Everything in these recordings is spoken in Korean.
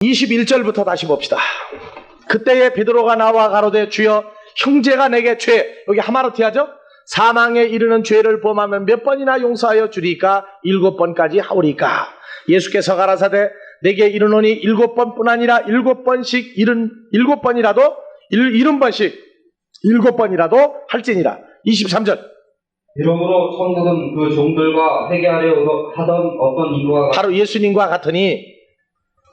21절부터 다시 봅시다. 그때에 베드로가 나와 가로되 주여 형제가 내게 여기 하마르티아죠? 사망에 이르는 죄를 범하면 몇 번이나 용서하여 주리까? 7번까지 하오리까? 예수께서 가라사대 내게 이르노니 7번뿐 아니라 7번씩 7번이라도 7번이라도 할지니라. 23절. 이러므로 천국은 그 종들과 회개하려 하던 어떤 인도와 바로 예수님과 같으니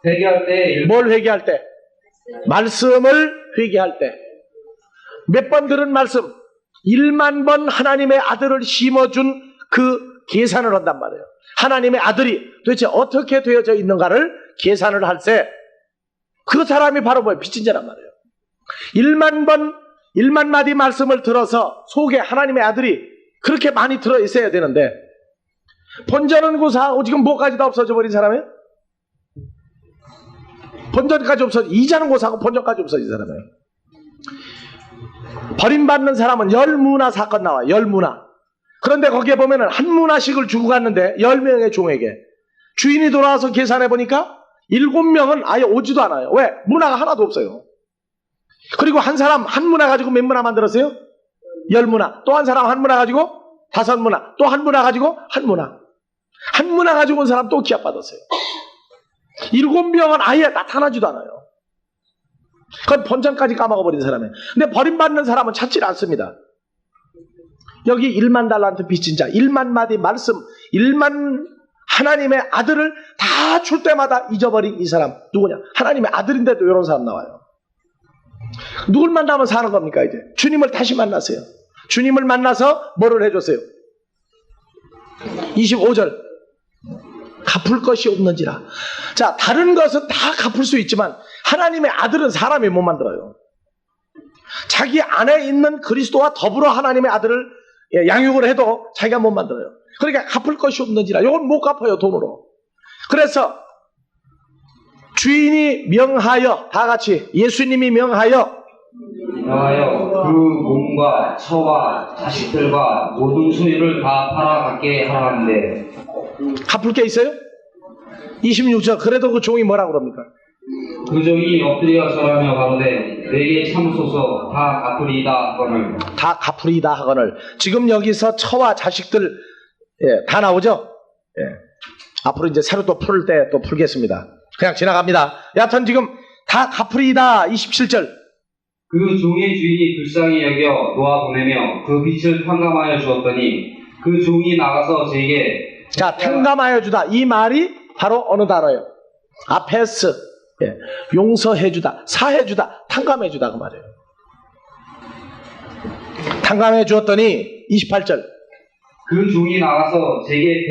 회개할 때 뭘 회개할 때? 말씀을 회개할 때. 몇 번 들은 말씀? 1만 번 하나님의 아들을 심어준 그 계산을 한단 말이에요. 하나님의 아들이 도대체 어떻게 되어져 있는가를 계산을 할 때 그 사람이 바로 뭐예요? 빚진 자란 말이에요. 1만 마디 말씀을 들어서 속에 하나님의 아들이 그렇게 많이 들어 있어야 되는데 본전은 고사하고 지금 뭐까지 다 없어져 버린 사람이에요? 본전까지 없어져, 이자는 고사하고 본전까지 없어진 사람이에요. 버림받는 사람은 10문화 사건 나와요. 10문화. 그런데 거기에 보면은 한 문화씩을 주고 갔는데 10명의 종에게 주인이 돌아와서 계산해 보니까 7명은 아예 오지도 않아요. 왜? 문화가 하나도 없어요. 그리고 한 사람 한 문화 가지고 몇 문화 만들었어요? 10문화. 또 한 사람 한 문화 가지고 5문화. 또 한 문화 가지고 한 문화. 한 문화 가지고 온 사람 또 기합받았어요. 7명은 아예 나타나지도 않아요. 그건 본전까지 까먹어버린 사람이에요. 근데 버림받는 사람은 찾질 않습니다. 여기 1만 달란트 빚진 자, 1만 마디 말씀, 1만 하나님의 아들을 다 줄 때마다 잊어버린 이 사람 누구냐? 하나님의 아들인데도 이런 사람 나와요. 누굴 만나면 사는 겁니까? 이제 주님을 다시 만나세요. 주님을 만나서 뭐를 해줬어요? 25절. 갚을 것이 없는지라. 자, 다른 것은 다 갚을 수 있지만 하나님의 아들은 사람이 못 만들어요. 자기 안에 있는 그리스도와 더불어 하나님의 아들을 양육을 해도 자기가 못 만들어요. 그러니까 갚을 것이 없는지라. 이건 못 갚아요, 돈으로. 그래서 주인이 명하여, 다 같이 예수님이 명하여 그 몸과 처와 자식들과 모든 소유를 다 팔아갖게 하라는데 갚을 게 있어요? 26절. 그래도 그 종이 뭐라고 그럽니까? 그 종이 엎드려 절하며 가로되 내게 참으소서 다 갚으리이다 하거늘. 다 갚으리이다 하거늘. 지금 여기서 처와 자식들 다 나오죠? 앞으로 이제 새로 또 풀 때 또 풀겠습니다. 그냥 지나갑니다. 여하튼 지금 다 갚으리이다. 27절. 그 종의 주인이 불쌍히 여겨 놓아 보내며 그 빚을 탕감하여 주었더니 그 종이 나가서 제게 자, 탕감하여 주다. 이 말이 바로 어느 단어예요? 아페스. 용서해 주다, 사해 주다, 탕감해 주다 그 말이에요. 탕감해 주었더니 28절. 그 종이 나가서 제게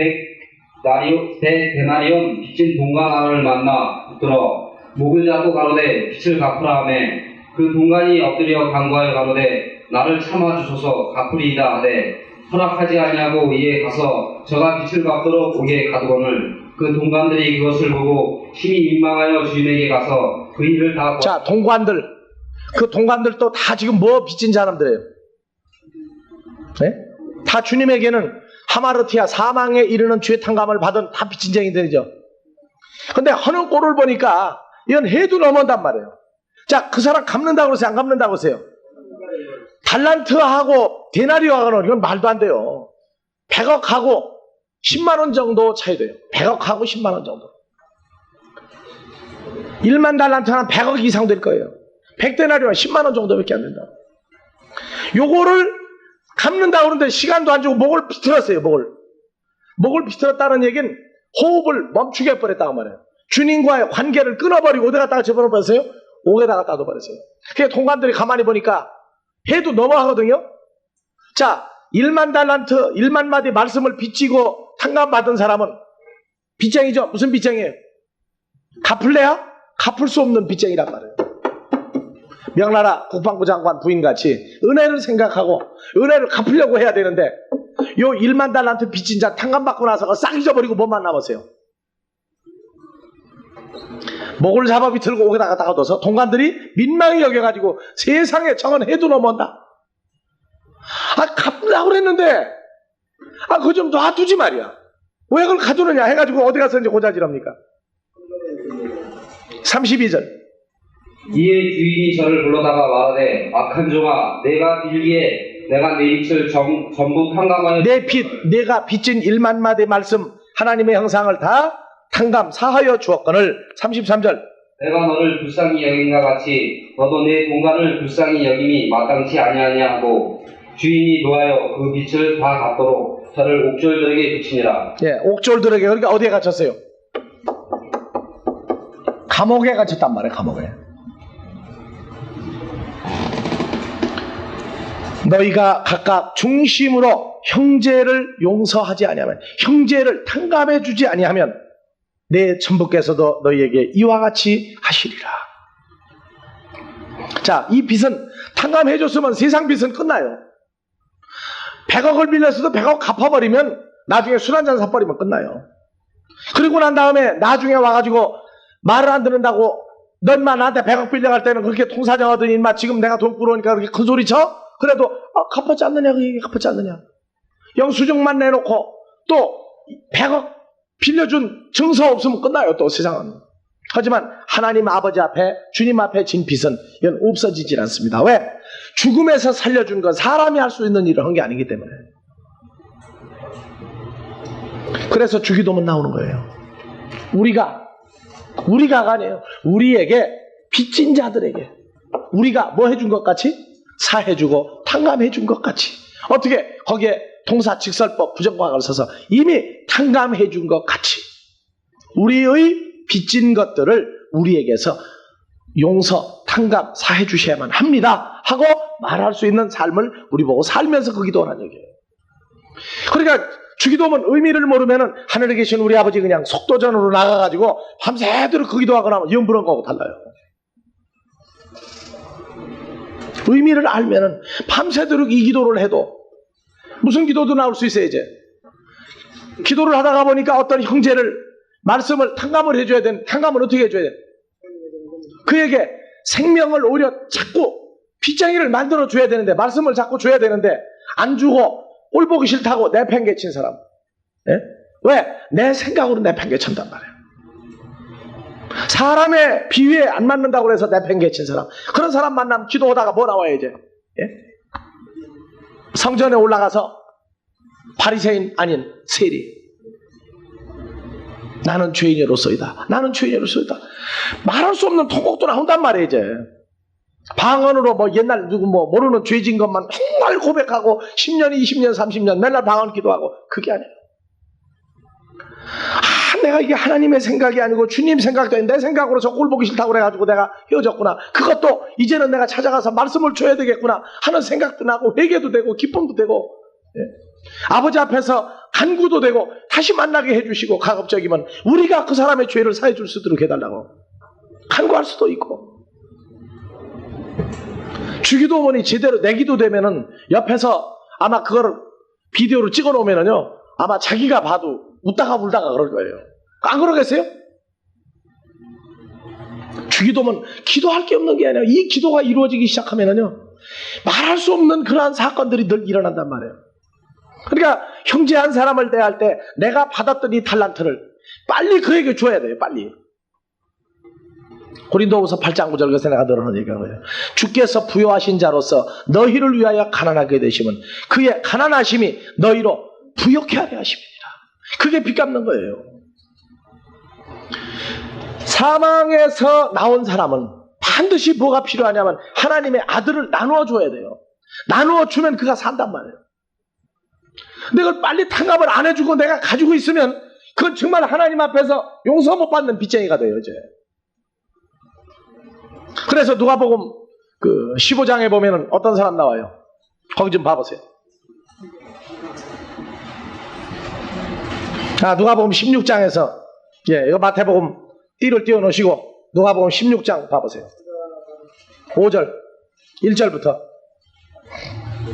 100데나리온 빚진 동간 하나를 만나 붙들어 목을 잡고 가로되 빚을 갚으라 하매 그 동간이 엎드려 간구하여 가로되 나를 참아 주소서 갚으리이다 하되 허락하지 아니하고 이에 가서 저가 빚을 갚도록 오게 가두거늘 그 동관들이 그것을 보고 심히 민망하여 주인에게 가서 그 일을 다. 자, 동관들. 그 동관들도 다 지금 뭐 빚진 사람들이에요? 네? 다 주님에게는 하마르티아 사망에 이르는 죄 탕감을 받은 다 빚진 쟁이들이죠. 근데 하는 꼴을 보니까 이건 해도 넘어온단 말이에요. 자, 그 사람 갚는다고 그러세요? 안 갚는다고 그러세요? 달란트하고 데나리오하고는 이건 말도 안 돼요. 100억하고 10만 원 정도 차이 돼요. 100억하고 10만 원 정도. 1만 달란트는 100억 이상 될 거예요. 100데나리오는 10만 원 정도밖에 안 된다. 요거를 갚는다고 그러는데 시간도 안 주고 목을 비틀었어요. 목을 비틀었다는 얘기는 호흡을 멈추게 해버렸다고 말해요. 주님과의 관계를 끊어버리고 어디 갖다가 집어넣어버렸어요? 옥에다가 따둬버렸어요. 그래서 동관들이 가만히 보니까 해도 너무하거든요. 자, 1만 달란트, 1만 마디 말씀을 빚지고 탕감받은 사람은 빚쟁이죠. 무슨 빚쟁이에요? 갚을래야? 갚을 수 없는 빚쟁이란 말이에요. 명나라 국방부 장관 부인같이 은혜를 생각하고 은혜를 갚으려고 해야 되는데 요 1만 달란트 빚진 자 탕감받고 나서 싹 잊어버리고 뭐만 남았어요? 목을 잡아 비틀고 옥에다가 둬서 동관들이 민망히 여겨가지고 세상에 저건 해도 넘어온다. 갚으려고 그랬는데 그거 좀 놔두지 말이야. 왜 그걸 가두느냐 해가지고 어디 가서 이제 고자질합니까? 32절. 이에 주인이 저를 불러다가 말하되 악한 종아 내가 빌기에 내가 내 빚을 전부 탕감하여 내 빚, 내가 빚진 1만 마디의 말씀, 하나님의 형상을 다 탕감, 사하여 주었거늘. 33절. 내가 너를 불쌍히 여긴과 같이 너도 내 공간을 불쌍히 여김이 마땅치 아니하냐 하고 주인이 노하여 그 빚을 다 갚도록 저를 옥졸들에게 비치니라. 예, 옥졸들에게. 그러니까 어디에 갇혔어요? 감옥에 갇혔단 말이에요. 감옥에. 너희가 각각 중심으로 형제를 용서하지 아니하면, 형제를 탕감해 주지 아니하면 내 천부께서도 너희에게 이와 같이 하시리라. 자, 이 빚은 탕감해 줬으면 세상 빚은 끝나요. 100억을 빌렸어도 100억 갚아버리면 나중에 술 한잔 사버리면 끝나요. 그리고 난 다음에 나중에 와가지고 말을 안 듣는다고 넌만 나한테 100억 빌려갈 때는 그렇게 통사정하더니 인마 지금 내가 돈 꾸러니까 그렇게 큰 소리 쳐? 그래도 갚았지 않느냐, 그게 갚았지 않느냐. 영수증만 내놓고 또 100억 빌려준 증서 없으면 끝나요. 또 세상은. 하지만 하나님 아버지 앞에, 주님 앞에 진 빚은 이건 없어지질 않습니다. 왜? 죽음에서 살려준 건 사람이 할 수 있는 일을 한 게 아니기 때문에. 그래서 주기도문 나오는 거예요. 우리가 아니에요. 우리에게 빚진 자들에게 우리가 뭐 해준 것 같이? 사해주고 탕감해준 것 같이. 어떻게? 거기에 동사직설법 부정과학을 써서 이미 탕감해준 것 같이 우리의 빚진 것들을 우리에게서 용서, 탕감, 사해주셔야만 합니다 하고 말할 수 있는 삶을 우리 보고 살면서 그 기도하는 얘기예요. 그러니까 주기도문 의미를 모르면은 하늘에 계신 우리 아버지 그냥 속도전으로 나가가지고 밤새도록 그 기도하거나 하면 영 부른 거하고 달라요. 의미를 알면은 밤새도록 이 기도를 해도 무슨 기도도 나올 수 있어요. 이제 기도를 하다가 보니까 어떤 형제를 말씀을 탕감을 해줘야 되는, 탕감을 어떻게 해줘야 돼? 그에게 생명을 오히려 자꾸 빚쟁이를 만들어 줘야 되는데, 말씀을 자꾸 줘야 되는데 안 주고 꼴 보기 싫다고 내팽개친 사람. 예? 왜? 내 생각으로 내팽개친단 말이에요. 사람의 비위에 안 맞는다고 해서 내팽개친 사람. 그런 사람 만나면 기도하다가 뭐 나와요 이제? 예? 성전에 올라가서 바리새인 아닌 세리. 나는 죄인으로서이다. 나는 죄인으로서이다. 말할 수 없는 통곡도 나온단 말이에요 이제. 방언으로 뭐 옛날 누구 뭐 모르는 죄진 것만 정말 고백하고 10년, 20년, 30년 맨날 방언 기도하고 그게 아니에요. 내가 이게 하나님의 생각이 아니고 주님 생각도 내 생각으로 저 꼴 보기 싫다고 그래가지고 내가 헤어졌구나. 그것도 이제는 내가 찾아가서 말씀을 줘야 되겠구나 하는 생각도 나고 회개도 되고 기쁨도 되고, 예. 아버지 앞에서 간구도 되고 다시 만나게 해주시고, 가급적이면 우리가 그 사람의 죄를 사해 줄 수 있도록 해달라고 간구할 수도 있고. 주기도문이 제대로 내 기도 되면은 옆에서 아마 그거를 비디오로 찍어 놓으면은요 아마 자기가 봐도 웃다가 울다가 그럴 거예요. 안 그러겠어요? 주기도문 기도할 게 없는 게 아니라 이 기도가 이루어지기 시작하면은요 말할 수 없는 그러한 사건들이 늘 일어난단 말이에요. 그러니까 형제 한 사람을 대할 때 내가 받았던 이 달란트를 빨리 그에게 줘야 돼요. 빨리. 고린도후서 8장 9절 그래서 내가 늘 하는 얘기가 뭐예요? 주께서 부요하신 자로서 너희를 위하여 가난하게 되심은 그의 가난하심이 너희로 부욕해 하려 하심이니라. 그게 빚 갚는 거예요. 사망에서 나온 사람은 반드시 뭐가 필요하냐면 하나님의 아들을 나누어 줘야 돼요. 나누어 주면 그가 산단 말이에요. 내가 빨리 탕감을 안 해주고 내가 가지고 있으면 그건 정말 하나님 앞에서 용서 못 받는 빚쟁이가 돼요 이제. 그래서 누가복음 그 15장에 보면은 어떤 사람 나와요? 거기 좀 봐보세요. 누가복음 16장에서 이거 마태복음 띠를 띄워 놓으시고 누가복음 16장 봐보세요. 5절 1절부터.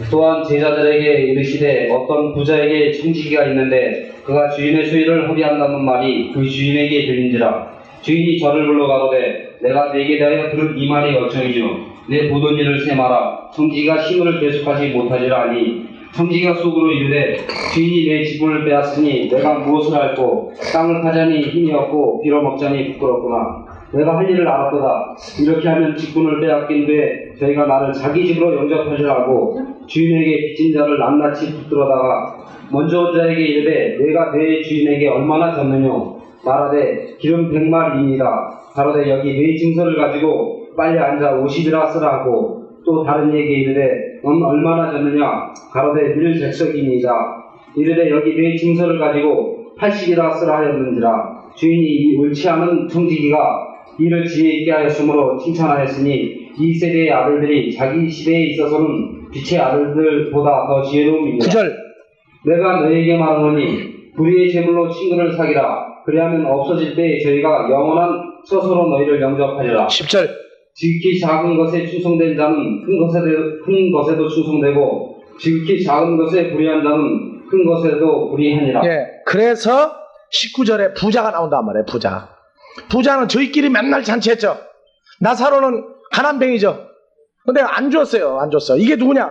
또한 제자들에게 이르시되 어떤 부자에게 청지기가 있는데 그가 주인의 수의를 허비한다는 말이 그 주인에게 들린지라. 주인이 저를 불러 가로되 내가 네게 대하여 들은 이 말이 어청이뇨. 내 보던 일을 세마라. 청지기가 힘을 계속하지 못하리라 하니 청지기가 속으로 이르되 주인이 내 지분을 빼앗으니 내가 무엇을 할꼬. 땅을 파자니 힘이 없고 빌어먹자니 부끄럽구나. 내가 할 일을 알았도다. 이렇게 하면 직분을 빼앗긴 뒤에 저희가 나를 자기 집으로 영접하시라고 주인에게 빚진 자를 낱낱이 붙들어다가 먼저 온 자에게 이르되 내가 내 주인에게 얼마나 졌느뇨 말하되 기름 100마리이니라. 가로되 여기 네 증서를 가지고 빨리 앉아 50이라 쓰라 하고 또 다른 이에게 이르되 넌 얼마나 졌느냐 가로되 밀 100석이니이다. 이르되 여기 네 증서를 가지고 80이라 쓰라 하였는지라. 주인이 이 옳지 않은 청지기가 이를 지혜 있게 하였으므로 칭찬하였으니 이 세대의 아들들이 자기 시대에 있어서는 빛의 아들들보다 더 지혜로움이니라. 9절. 내가 너희에게 말하노니 불의의 제물로 친구를 사기라. 그리하면 없어질 때에 저희가 영원한 처소로 너희를 영접하리라. 10절. 지극히 작은 것에 충성된 자는 큰 것에도 충성되고 지극히 작은 것에 불의한 자는 큰 것에도 불의하니라. 예. 그래서 19절에 부자가 나온단 말이에요. 부자는 저희끼리 맨날 잔치했죠. 나사로는 가난뱅이죠. 근데 안 줬어요. 안 줬어. 이게 누구냐?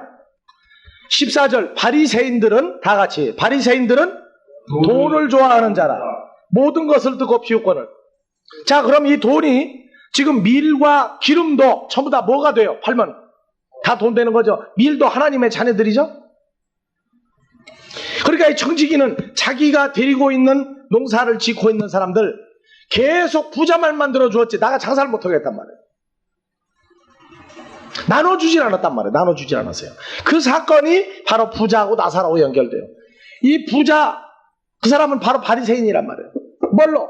14절. 바리새인들은 다 같이 바리새인들은 돈을 좋아하는 자라. 모든 것을 뜨고 피우권을. 자, 그럼 이 돈이 지금 밀과 기름도 전부 다 뭐가 돼요? 팔면 다 돈 되는 거죠. 밀도 하나님의 자녀들이죠. 그러니까 이 청지기는 자기가 데리고 있는 농사를 짓고 있는 사람들 계속 부자만 만들어 주었지 나가 장사를 못하겠단 말이에요. 나눠주질 않았단 말이에요. 나눠주질 않았어요. 그 사건이 바로 부자하고 나사로하고 연결돼요. 이 부자 그 사람은 바로 바리새인이란 말이에요. 뭘로?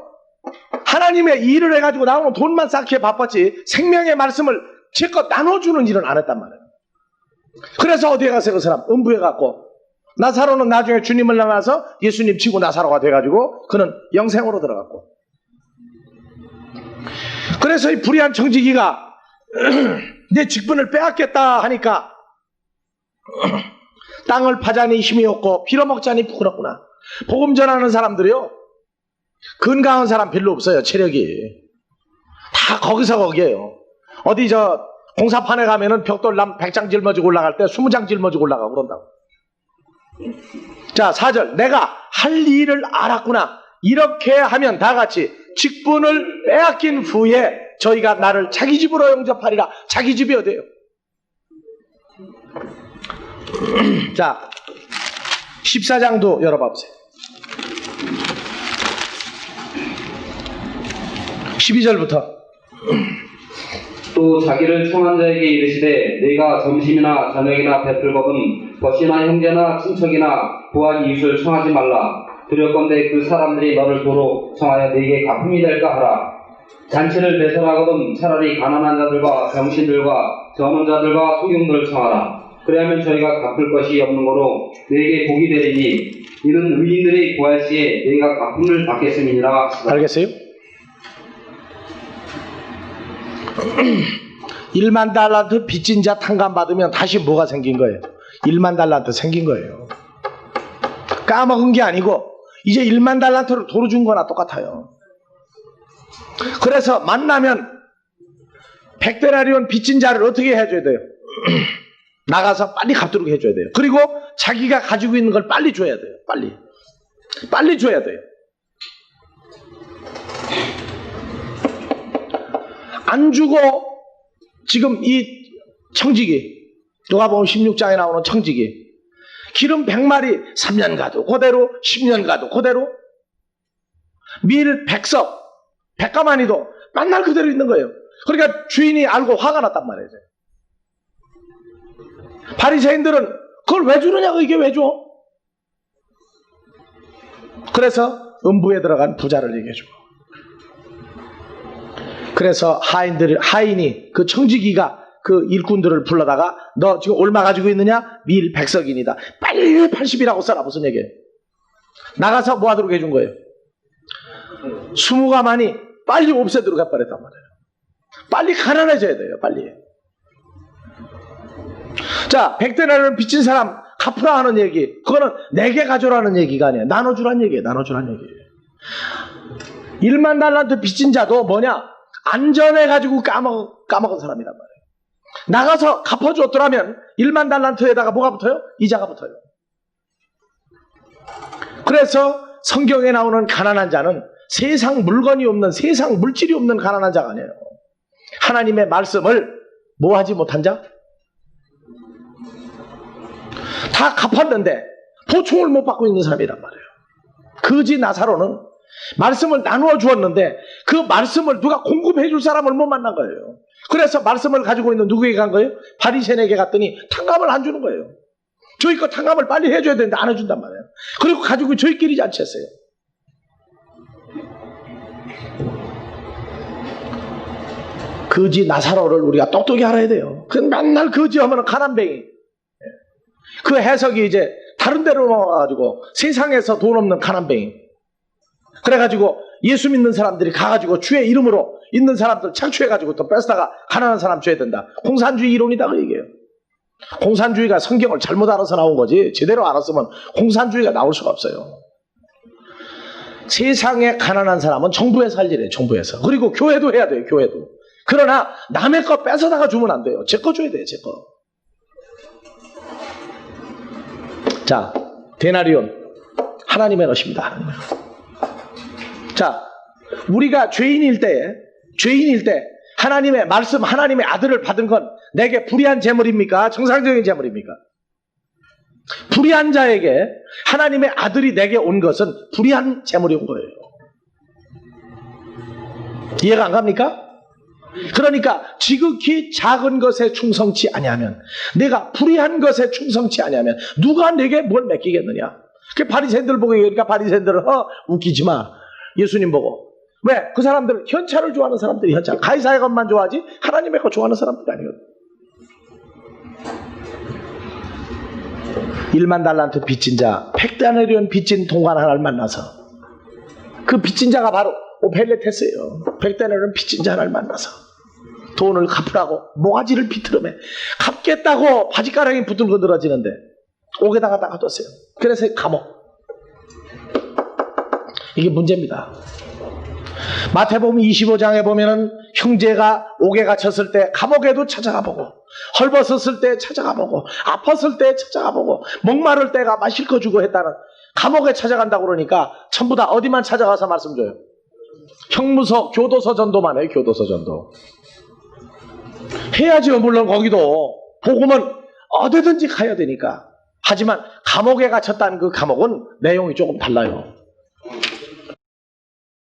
하나님의 일을 해가지고 나오는 돈만 쌓기에 바빴지 생명의 말씀을 제껏 나눠주는 일은 안 했단 말이에요. 그래서 어디에 갔어요? 그 사람 음부에 갔고 나사로는 나중에 주님을 만나서 예수님 치고 나사로가 돼가지고 그는 영생으로 들어갔고. 그래서 이 불의한 청지기가 내 직분을 빼앗겠다 하니까 땅을 파자니 힘이 없고 빌어먹자니 부끄럽구나. 복음 전하는 사람들이요 건강한 사람 별로 없어요. 체력이 다 거기서 거기에요. 어디 저 공사판에 가면은 벽돌남 100장 짊어지고 올라갈 때 20장 짊어지고 올라가고 그런다고. 자 4절. 내가 할 일을 알았구나. 이렇게 하면 다 같이 직분을 빼앗긴 후에 저희가 나를 자기 집으로 영접하리라. 자기 집이 어디예요? 자 14장도 열어봐 보세요. 12절부터. 또 자기를 청한 자에게 이르시되 네가 점심이나 저녁이나 베풀거든 벗이나 형제나 친척이나 부한 이웃을 청하지 말라. 두렵건대 그 사람들이 너를 도로 청하여 네게 갚음이 될까 하라. 잔치를 배설하거든 차라리 가난한 자들과 병신들과 저먼 자들과 소경들을 청하라. 그리하면 저희가 갚을 것이 없는 거로 네게 복이 되리니 이는 의인들이 구할 시에 네가 갚음을 받겠음이니라. 알겠어요? 1만 달란트 빚진 자 탕감받으면 다시 뭐가 생긴 거예요? 1만 달란트 생긴 거예요. 까먹은 게 아니고 이제 1만 달란트를 도로 준 거나 똑같아요. 그래서 만나면 100데나리온 빚진 자를 어떻게 해줘야 돼요? 나가서 빨리 갚도록 해줘야 돼요. 그리고 자기가 가지고 있는 걸 빨리 줘야 돼요. 빨리 줘야 돼요. 안 주고 지금 이 청지기 누가 보면 16장에 나오는 청지기 기름 100마리 3년 가도 그대로 10년 가도 그대로 밀 100석 100가마니도 맨날 그대로 있는 거예요. 그러니까 주인이 알고 화가 났단 말이에요. 바리새인들은 그걸 왜 주느냐고 이게 왜 줘? 그래서 음부에 들어간 부자를 얘기해주고 그래서 하인이 그 청지기가 그 일꾼들을 불러다가 너 지금 얼마 가지고 있느냐? 밀 100석입니다. 빨리 80이라고 써라. 무슨 얘기예요? 나가서 뭐 하도록 해준 거예요? 20가만이 빨리 없애도록 해버렸단 말이에요. 빨리 가난해져야 돼요. 빨리. 자 100데나리온을 빚진 사람 갚으라 하는 얘기 그거는 내게 가져라는 얘기가 아니에요. 나눠주라는 얘기예요. 1만 달란트 빚진 자도 뭐냐? 안전해가지고 까먹은 사람이란 말이에요. 나가서 갚아줬더라면 1만 달란트에다가 뭐가 붙어요? 이자가 붙어요. 그래서 성경에 나오는 가난한 자는 세상 물건이 없는, 세상 물질이 없는 가난한 자가 아니에요. 하나님의 말씀을 뭐 하지 못한 자? 다 갚았는데 보충을 못 받고 있는 사람이란 말이에요. 거지 나사로는 말씀을 나누어 주었는데 그 말씀을 누가 공급해 줄 사람을 못 만난 거예요. 그래서 말씀을 가지고 있는 누구에게 간 거예요? 바리새인에게 갔더니 탕감을 안 주는 거예요. 저희 거 탕감을 빨리 해줘야 되는데 안 해준단 말이에요. 그리고 가지고 저희끼리 잔치했어요. 거지 나사로를 우리가 똑똑히 알아야 돼요. 그 맨날 거지하면 가난뱅이. 그 해석이 이제 다른 데로 나와가지고 세상에서 돈 없는 가난뱅이. 그래가지고 예수 믿는 사람들이 가가지고 주의 이름으로 있는 사람들 착취해가지고 또 뺏다가 가난한 사람 줘야 된다. 공산주의 이론이다 그 얘기예요. 공산주의가 성경을 잘못 알아서 나온 거지 제대로 알았으면 공산주의가 나올 수가 없어요. 세상에 가난한 사람은 정부에서 할 일이에요. 정부에서. 그리고 교회도 해야 돼요. 교회도. 그러나 남의 거 뺏어다가 주면 안 돼요. 제 거 줘야 돼요. 제 거. 자, 데나리온 하나님의 것입니다. 하나님의 것. 자, 우리가 죄인일 때 하나님의 말씀, 하나님의 아들을 받은 건 내게 불의한 재물입니까? 정상적인 재물입니까? 불의한 자에게 하나님의 아들이 내게 온 것은 불의한 재물이 온 거예요. 이해가 안 갑니까? 그러니까 지극히 작은 것에 충성치 아니하면, 내가 불의한 것에 충성치 아니하면 누가 내게 뭘 맡기겠느냐? 그 바리새인들 보고 얘기하니까 바리새인들은 웃기지 마. 예수님 보고. 왜? 그 사람들은 현찰을 좋아하는 사람들이 현찰. 가이사의 것만 좋아하지 하나님의 것 좋아하는 사람들이 아니거든. 1만 달란트 빚진 자, 팩다네리온 빚진 동관 하나를 만나서 그 빚진 자가 바로 오펠레테스예요. 팩다네리온 빚진 자 하나를 만나서 돈을 갚으라고 모가지를 비틀어매 갚겠다고 바지가랑이 붙들고 늘어지는데 옥에다가 놔뒀어요. 그래서 감옥. 이게 문제입니다. 마태복음 25장에 보면은 형제가 옥에 갇혔을 때 감옥에도 찾아가 보고, 헐벗었을 때 찾아가 보고, 아팠을 때 찾아가 보고, 목마를 때가 마실 거 주고 했다는, 감옥에 찾아간다고 그러니까 전부 다 어디만 찾아가서 말씀 줘요? 형무소, 교도소 전도만 해요. 교도소 전도 해야죠. 물론 거기도 복음은 어디든지 가야 되니까. 하지만 감옥에 갇혔다는 그 감옥은 내용이 조금 달라요.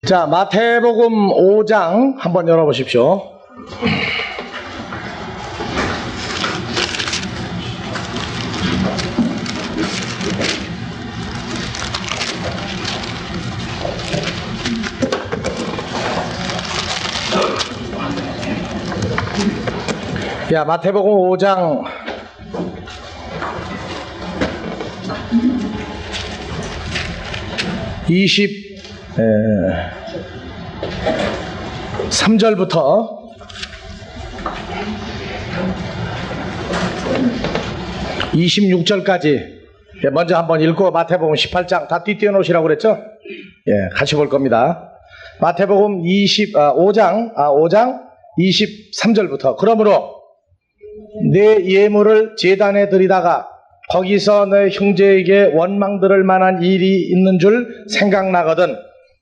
자, 마태복음 5장 한번 열어보십시오. 야, 마태복음 5장 3절부터 26절까지 먼저 한번 읽고 마태복음 18장 다 띄워 놓으시라고 그랬죠? 예, 같이 볼 겁니다. 마태복음 5장 23절부터 그러므로 내 예물을 제단에 드리다가 거기서 내 형제에게 원망 들을 만한 일이 있는 줄 생각나거든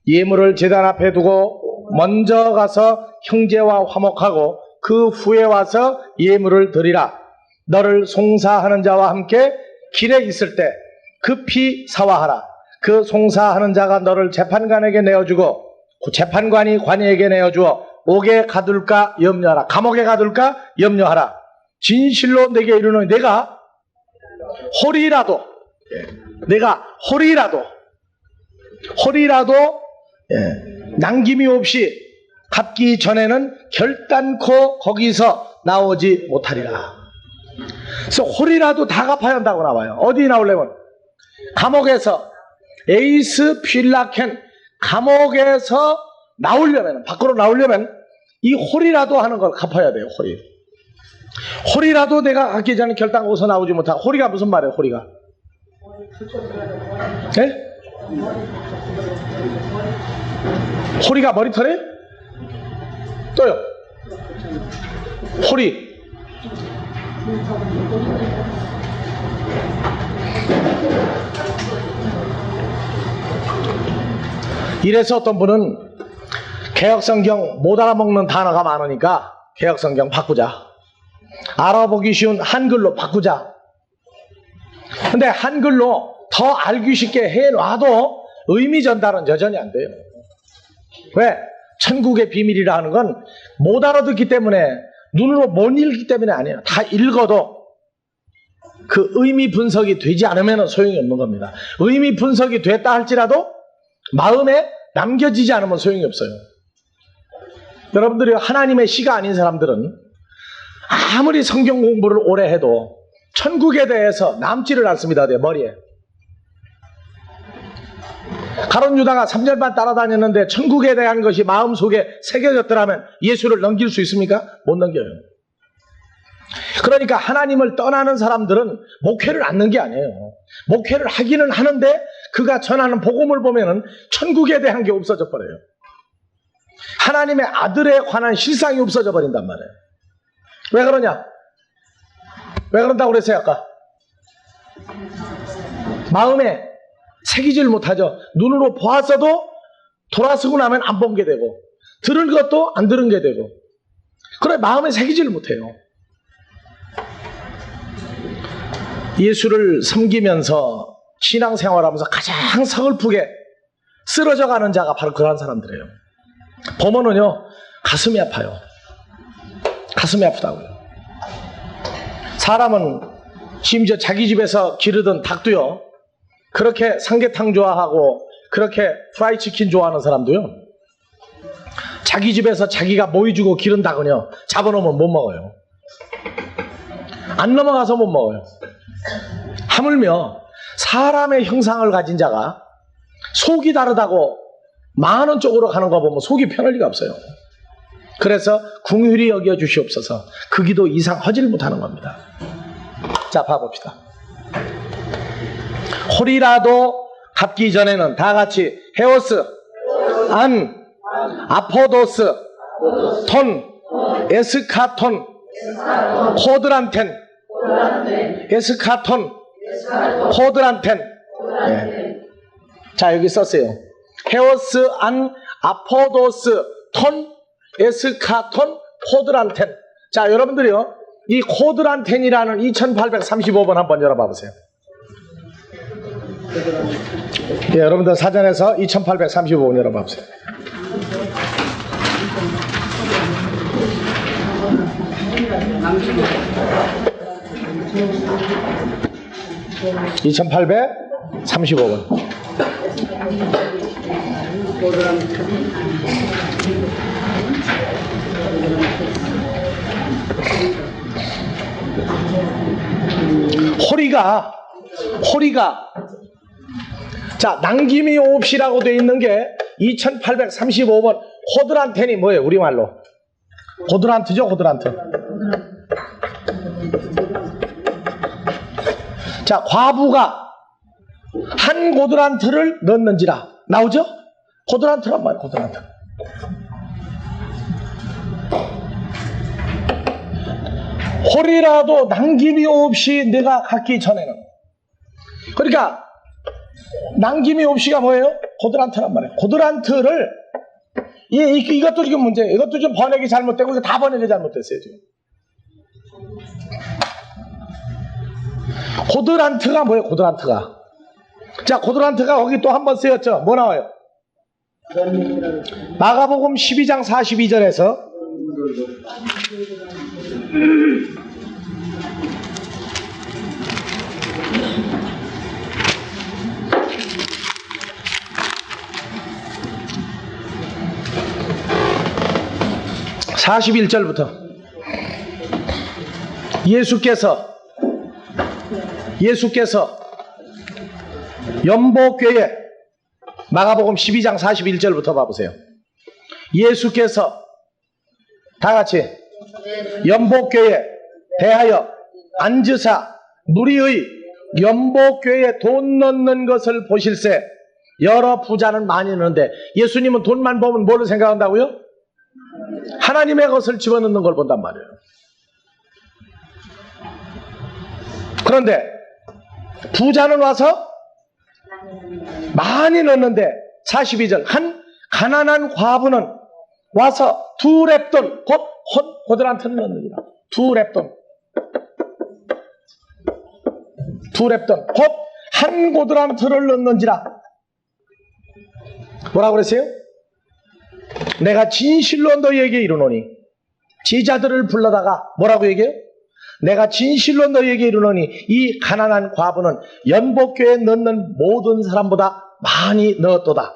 예물을 제단 앞에 두고 먼저 가서 형제와 화목하고 그 후에 와서 예물을 드리라. 너를 송사하는 자와 함께 길에 있을 때 급히 사화하라. 그 송사하는 자가 너를 재판관에게 내어주고 그 재판관이 관이에게 내어주어 옥에 가둘까 염려하라. 감옥에 가둘까 염려하라. 진실로 내게 이르노니 내가 홀이라도 남김이 없이 갚기 전에는 결단코 거기서 나오지 못하리라. 그래서 홀이라도 다 갚아야 한다고 나와요. 어디 나오려면 감옥에서 에이스 필라켄 감옥에서 나오려면 밖으로 나오려면 이 홀이라도 하는 걸 갚아야 돼요. 홀이라도 내가 갚기 전에 결단 거기서 나오지 못하고. 홀이가 무슨 말이에요? 홀이가 네? 홀이가 머리털에 또요 홀이 이래서 어떤 분은 개혁성경 못 알아먹는 단어가 많으니까 개혁성경 바꾸자. 알아보기 쉬운 한글로 바꾸자. 근데 한글로 더 알기 쉽게 해놔도 의미 전달은 여전히 안 돼요. 왜? 천국의 비밀이라 하는 건 못 알아듣기 때문에, 눈으로 못 읽기 때문에 아니에요. 다 읽어도 그 의미 분석이 되지 않으면 소용이 없는 겁니다. 의미 분석이 됐다 할지라도 마음에 남겨지지 않으면 소용이 없어요. 여러분들이 하나님의 씨가 아닌 사람들은 아무리 성경 공부를 오래 해도 천국에 대해서 남지를 않습니다. 내 머리에. 가룟 유다가 3년 반 따라다녔는데 천국에 대한 것이 마음속에 새겨졌더라면 예수를 넘길 수 있습니까? 못 넘겨요. 그러니까 하나님을 떠나는 사람들은 목회를 않는 게 아니에요. 목회를 하기는 하는데 그가 전하는 복음을 보면은 천국에 대한 게 없어져 버려요. 하나님의 아들에 관한 실상이 없어져 버린단 말이에요. 왜 그러냐? 왜 그런다고 그랬어요 아까? 마음에 새기질 못하죠. 눈으로 보았어도 돌아서고 나면 안 본 게 되고, 들은 것도 안 들은 게 되고, 그래 마음에 새기질 못해요. 예수를 섬기면서 신앙생활하면서 가장 서글프게 쓰러져가는 자가 바로 그런 사람들이에요. 보면은요 가슴이 아파요. 가슴이 아프다고요. 사람은 심지어 자기 집에서 기르던 닭도요, 그렇게 삼계탕 좋아하고 그렇게 프라이치킨 좋아하는 사람도요, 자기 집에서 자기가 모이 주고 기른 닭은요 잡아놓으면 못 먹어요. 안 넘어가서 못 먹어요. 하물며 사람의 형상을 가진 자가 속이 다르다고 많은 쪽으로 가는 거 보면 속이 편할 리가 없어요. 그래서 긍휼히 여겨 주시옵소서, 그 기도 이상 하질 못하는 겁니다. 자, 봐봅시다. 홀이라도 갚기 전에는 다 같이 헤오스, 안, 아포도스, 톤, 에스카톤, 코드란텐, 에스카톤, 코드란텐. 네. 자, 여기 썼어요. 헤오스, 안, 아포도스, 톤, 에스카톤, 코드란텐. 자, 여러분들이요, 이 코드란텐이라는 2835번 한번 열어봐 보세요. 예, 여러분들 사전에서 2835번 열어봐 보세요. (2835번) 호리가 자, 남김이 없이라고 되어 있는 게 2835번 호드란텐이 뭐예요? 우리말로 호드란트죠. 호드란트. 자, 과부가 한 고드란트를 넣는지라 나오죠? 고드란트란 말이에요. 고드란트. 홀이라도 남김이 없이 내가 갖기 전에는, 그러니까 남김이 없이가 뭐예요? 고드란트란 말이에요. 고드란트를 이것도 지금 문제예요. 이것도 좀 번역이 잘못되고 이거 다 번역이 잘못됐어요 지금. 고드란트가 뭐예요? 고드란트가. 자, 고드란트가 거기 또 한 번 쓰였죠. 뭐 나와요? 마가복음 12장 42절에서 (41절부터) 예수께서 연복교회, 마가복음 12장 41절부터 봐보세요. 예수께서 다 같이 연복교회에 대하여 앉으사 무리의 연복교회에 돈 넣는 것을 보실세. 여러 부자는 많이 있는데 예수님은 돈만 보면 뭐를 생각한다고요? 하나님의 것을 집어넣는 걸 본단 말이에요. 그런데 부자는 와서 많이 넣는데 42절. 한 가난한 과부는 와서 2렙돈, 곧 고들한테는 넣느니라. 2렙돈. 2렙돈, 곧 한 고들한테를 넣는지라. 뭐라고 그랬어요? 내가 진실로 너희에게 이르노니. 제자들을 불러다가 뭐라고 얘기해요? 내가 진실로 너희에게 이르노니 이 가난한 과부는 연복교에 넣는 모든 사람보다 많이 넣었도다.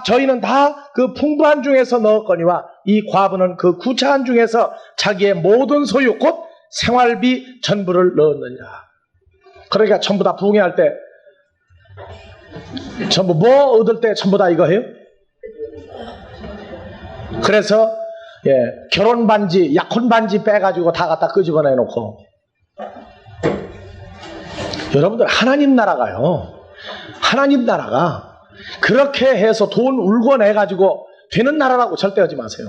저희는 다 그 풍부한 중에서 넣었거니와 이 과부는 그 구차한 중에서 자기의 모든 소유 곧 생활비 전부를 넣었느니라. 그러니까 전부 다 부흥회할 때 전부 뭐 얻을 때 전부 다 이거 해요? 그래서 결혼 반지, 약혼 반지 빼가지고 다 갖다 끄집어내 놓고. 여러분들 하나님 나라가요. 하나님 나라가 그렇게 해서 돈 울고 내가지고 되는 나라라고 절대 하지 마세요.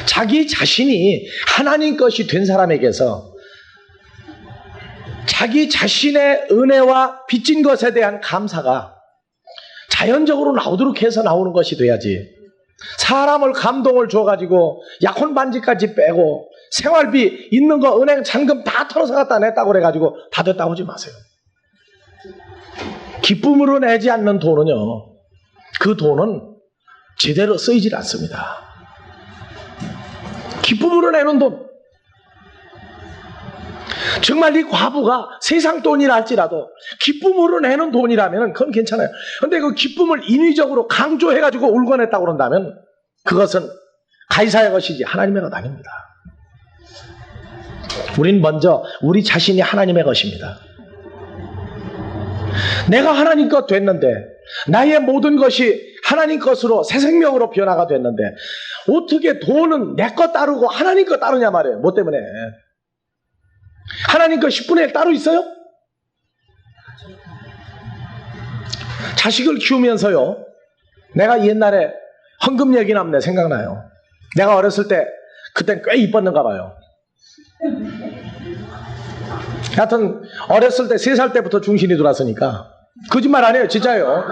자기 자신이 하나님 것이 된 사람에게서 자기 자신의 은혜와 빚진 것에 대한 감사가 자연적으로 나오도록 해서 나오는 것이 돼야지. 사람을 감동을 줘가지고 약혼 반지까지 빼고 생활비 있는 거 은행 잔금 다 털어서 갖다 냈다고 그래가지고 다 됐다고 하지 마세요. 기쁨으로 내지 않는 돈은요, 그 돈은 제대로 쓰이질 않습니다. 기쁨으로 내는 돈, 정말 이 과부가 세상 돈이라 할지라도 기쁨으로 내는 돈이라면 그건 괜찮아요. 근데 그 기쁨을 인위적으로 강조해가지고 울고 냈다고 그런다면 그것은 가이사의 것이지 하나님의 것 아닙니다. 우린 먼저 우리 자신이 하나님의 것입니다. 내가 하나님 것 됐는데, 나의 모든 것이 하나님 것으로 새 생명으로 변화가 됐는데 어떻게 돈은 내 것 따르고 하나님 것 따르냐 말이에요. 뭐 때문에? 하나님 것 10분의 1 따로 있어요? 자식을 키우면서요, 내가 옛날에 헌금 얘기 나면 생각나요. 내가 어렸을 때 그땐 꽤 이뻤는가 봐요. 하여튼 어렸을 때 3살 때부터 중신이 들어왔으니까 거짓말 안 해요. 진짜예요.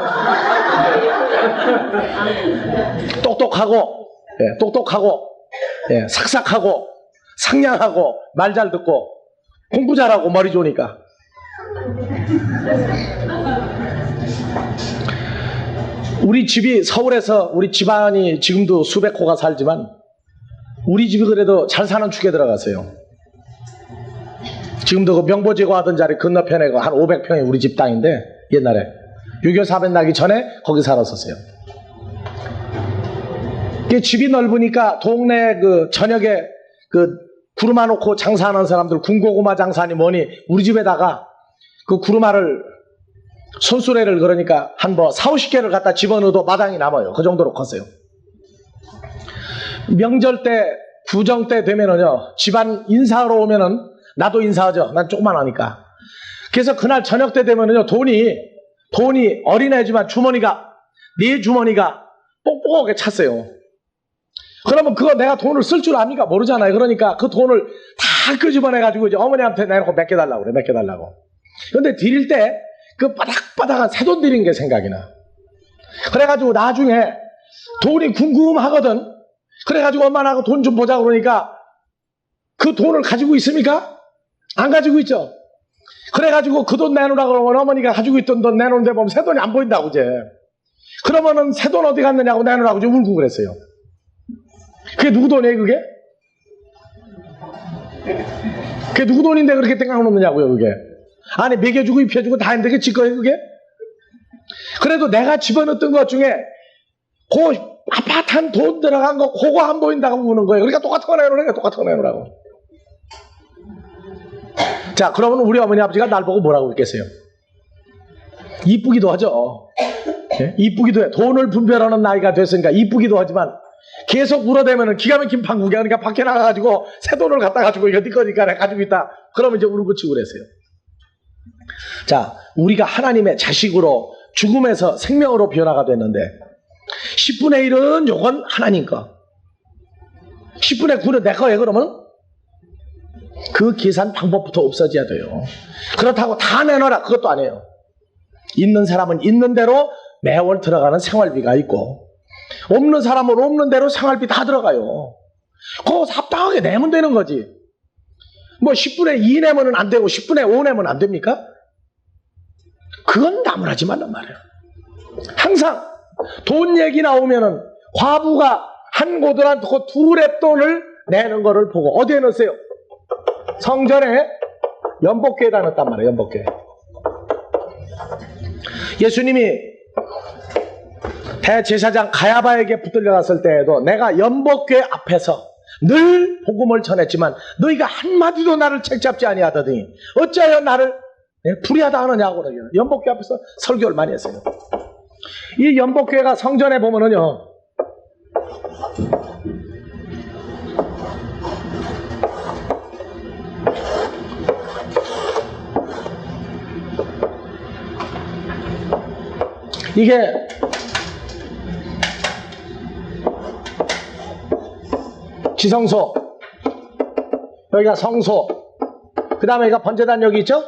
똑똑하고 삭삭하고 상냥하고 말 잘 듣고 공부 잘하고 머리 좋으니까. 우리 집이 서울에서 우리 집안이 지금도 수백 호가 살지만 우리 집이 그래도 잘 사는 축에 들어갔어요. 지금도 그 명보제고 하던 자리 건너편에 한 500평이 우리 집 땅인데 옛날에 6.25 사변 나기 전에 거기 살았었어요. 집이 넓으니까 동네 그 저녁에 그 구루마 놓고 장사하는 사람들 군고구마 장사하니 뭐니 우리 집에다가 그 구루마를 손수레를 그러니까 한 뭐 40-50개를 갖다 집어넣어도 마당이 남아요. 그 정도로 컸어요. 명절 때 구정 때 되면은요, 집안 인사하러 오면은 나도 인사하죠. 난 조그만 하니까. 그래서 그날 저녁 때 되면은요, 돈이 어린애지만 주머니가, 네 주머니가 뽁뽁하게 찼어요. 그러면 그거 내가 돈을 쓸 줄 압니까? 모르잖아요. 그러니까 그 돈을 다 끄집어내가지고 이제 어머니한테 내놓고 몇 개 달라고 그래, 몇 개 달라고. 근데 드릴 때 그 바닥바닥한 새돈 드린 게 생각이 나. 그래가지고 나중에 돈이 궁금하거든. 그래가지고 엄마하고 돈 좀 보자 그러니까 그 돈을 가지고 있습니까? 안 가지고 있죠. 그래가지고 그 돈 내놓으라고 그러면 어머니가 가지고 있던 돈 내놓는데 보면 새 돈이 안 보인다고 이제. 그러면은 새 돈 어디 갔느냐고 내놓으라고 이제 울고 그랬어요. 그게 누구 돈이에요 그게? 그게 누구 돈인데 그렇게 땡깡 놓느냐고요 그게. 아니 먹여주고 입혀주고 다 했는데 그게 지 거예요 그게? 그래도 내가 집어넣었던 것 중에 그 아파트 한 돈 들어간 거 그거 안 보인다고 우는 거예요. 그러니까 똑같은 거 내놓으라고, 똑같은 거 내놓으라고. 자, 그러면 우리 어머니 아버지가 날 보고 뭐라고 했겠어요? 이쁘기도 하죠. 네? 이쁘기도 해. 돈을 분별하는 나이가 됐으니까 이쁘기도 하지만 계속 울어대면은 기가 막힌 판국이야. 그러니까 밖에 나가가지고 새 돈을 갖다 가지고 이거 네 거니까 내가 가지고 있다. 그러면 이제 울고 치고 그랬어요. 자, 우리가 하나님의 자식으로 죽음에서 생명으로 변화가 됐는데 10분의 1은 요건 하나님 거, 10분의 9는 내 거예요. 그러면 그 계산 방법부터 없어져야 돼요. 그렇다고 다 내놔라 그것도 아니에요. 있는 사람은 있는 대로 매월 들어가는 생활비가 있고, 없는 사람은 없는 대로 생활비 다 들어가요. 그거 합당하게 내면 되는 거지. 뭐 10분의 2 내면은 안 되고 10분의 5 내면 안 됩니까? 그건 나무라지 말란 말이에요. 항상 돈 얘기 나오면은 과부가 한 고들한테 그 2랩돈을 내는 거를 보고 어디에 넣었어요? 성전에 연복궤에다 넣었단 말이에요. 연복궤. 예수님이 대제사장 가야바에게 붙들려 갔을 때에도 내가 연복궤 앞에서 늘 복음을 전했지만 너희가 한마디도 나를 책잡지 아니하더니 어찌하여 나를 불의하다 하느냐고 그러요. 연복궤 앞에서 설교를 많이 했어요. 이 연복궤가 성전에 보면은요, 이게 지성소, 여기가 성소, 그 다음에 여기가 번제단 여기 있죠?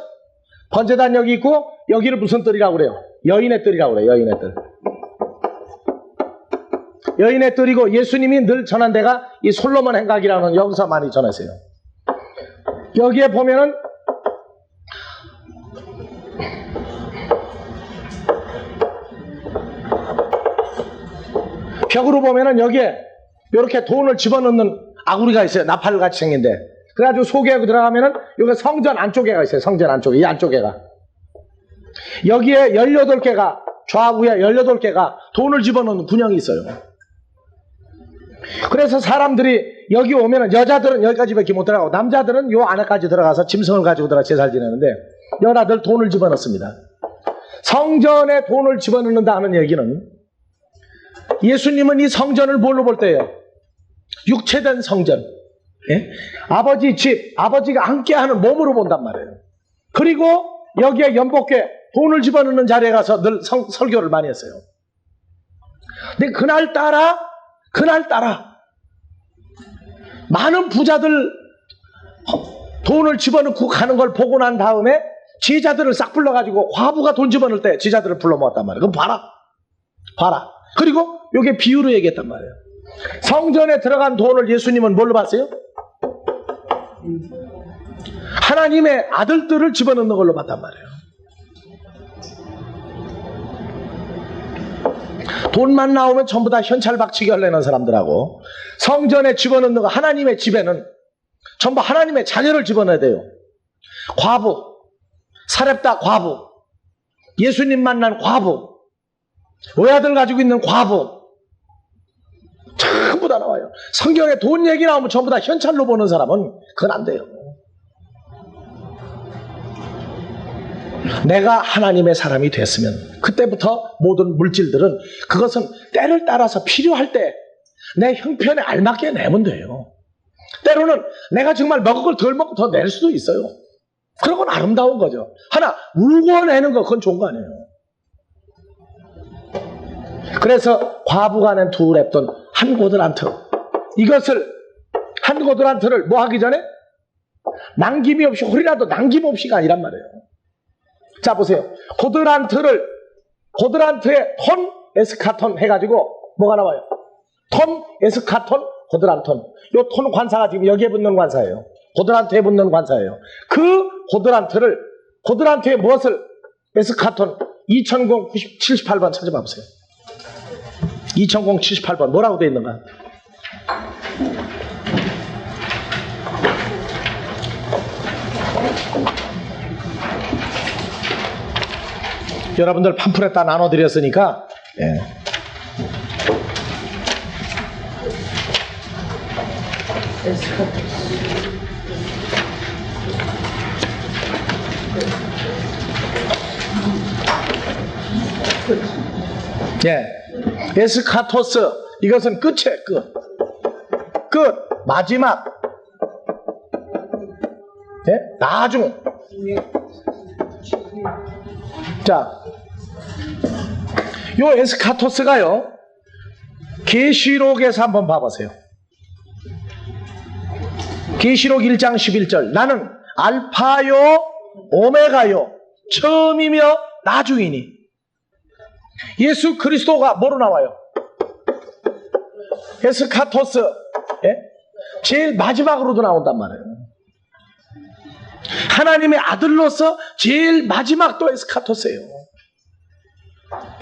번제단 여기 있고, 여기를 무슨 뜰이라고 그래요? 여인의 뜰이라고 그래요. 여인의 뜰. 여인의 뜰이고, 예수님이 늘 전한 데가 이 솔로몬 행각이라는, 여기서 많이 전하세요. 여기에 보면은 벽으로 보면은 여기에 이렇게 돈을 집어넣는 아구리가 있어요. 나팔같이 생긴데. 그래가지고 속에 들어가면은 여기 성전 안쪽에가 있어요. 성전 안쪽에. 이 안쪽에가. 여기에 18개가, 좌우에 18개가 돈을 집어넣는 군형이 있어요. 그래서 사람들이 여기 오면은 여자들은 여기까지밖에 못 들어가고 남자들은 요 안에까지 들어가서 짐승을 가지고 들어가 제사를 지내는데 여자들 돈을 집어넣습니다. 성전에 돈을 집어넣는다 하는 얘기는 예수님은 이 성전을 뭘로 볼 때예요? 육체된 성전. 예? 아버지 집, 아버지가 함께하는 몸으로 본단 말이에요. 그리고 여기에 연복궤 돈을 집어넣는 자리에 가서 늘 설교를 많이 했어요. 근데 그날따라 많은 부자들 돈을 집어넣고 가는 걸 보고 난 다음에 제자들을 싹 불러가지고 과부가 돈 집어넣을 때 제자들을 불러 모았단 말이에요. 그럼 봐라. 그리고 이게 비유로 얘기했단 말이에요. 성전에 들어간 돈을 예수님은 뭘로 봤어요? 하나님의 아들들을 집어넣는 걸로 봤단 말이에요. 돈만 나오면 전부 다 현찰박치기 하려는 사람들하고 성전에 집어넣는 거, 하나님의 집에는 전부 하나님의 자녀를 집어넣어야 돼요. 과부, 사렙다 과부, 예수님 만난 과부, 외아들 가지고 있는 과부, 전부 다 나와요. 성경에 돈 얘기 나오면 전부 다 현찰로 보는 사람은 그건 안 돼요. 내가 하나님의 사람이 됐으면 그때부터 모든 물질들은 그것은 때를 따라서 필요할 때 내 형편에 알맞게 내면 돼요. 때로는 내가 정말 먹을 걸 덜 먹고 더 낼 수도 있어요. 그런 건 아름다운 거죠. 하나 울고 내는 거 그건 좋은 거 아니에요. 그래서 과부가 낸 2랩돈 한 고들한트, 이것을 한 고들한트를 뭐 하기 전에 남김이 없이, 홀이라도 남김없이가 아니란 말이에요. 자 보세요. 고들한트에 톤, 에스카톤 해가지고 뭐가 나와요? 톤, 에스카톤, 고들한톤. 요 톤 관사가 지금 여기에 붙는 관사예요. 고들한트에 붙는 관사예요. 그 고들한트에 무엇을, 에스카톤 2078번 찾아봐 보세요. 2078번 뭐라고 되어 있는가? 여러분들 팜플렛 다 나눠드렸으니까, 예. 예. 에스카토스, 이것은 끝이에요. 끝. 마지막. 예? 나중. 자, 요 에스카토스가요, 계시록에서 한번 봐보세요. 계시록 1장 11절. 나는 알파요 오메가요 처음이며 나중이니. 예수 그리스도가 뭐로 나와요? 에스카토스. 예? 제일 마지막으로도 나온단 말이에요. 하나님의 아들로서 제일 마지막도 에스카토스예요.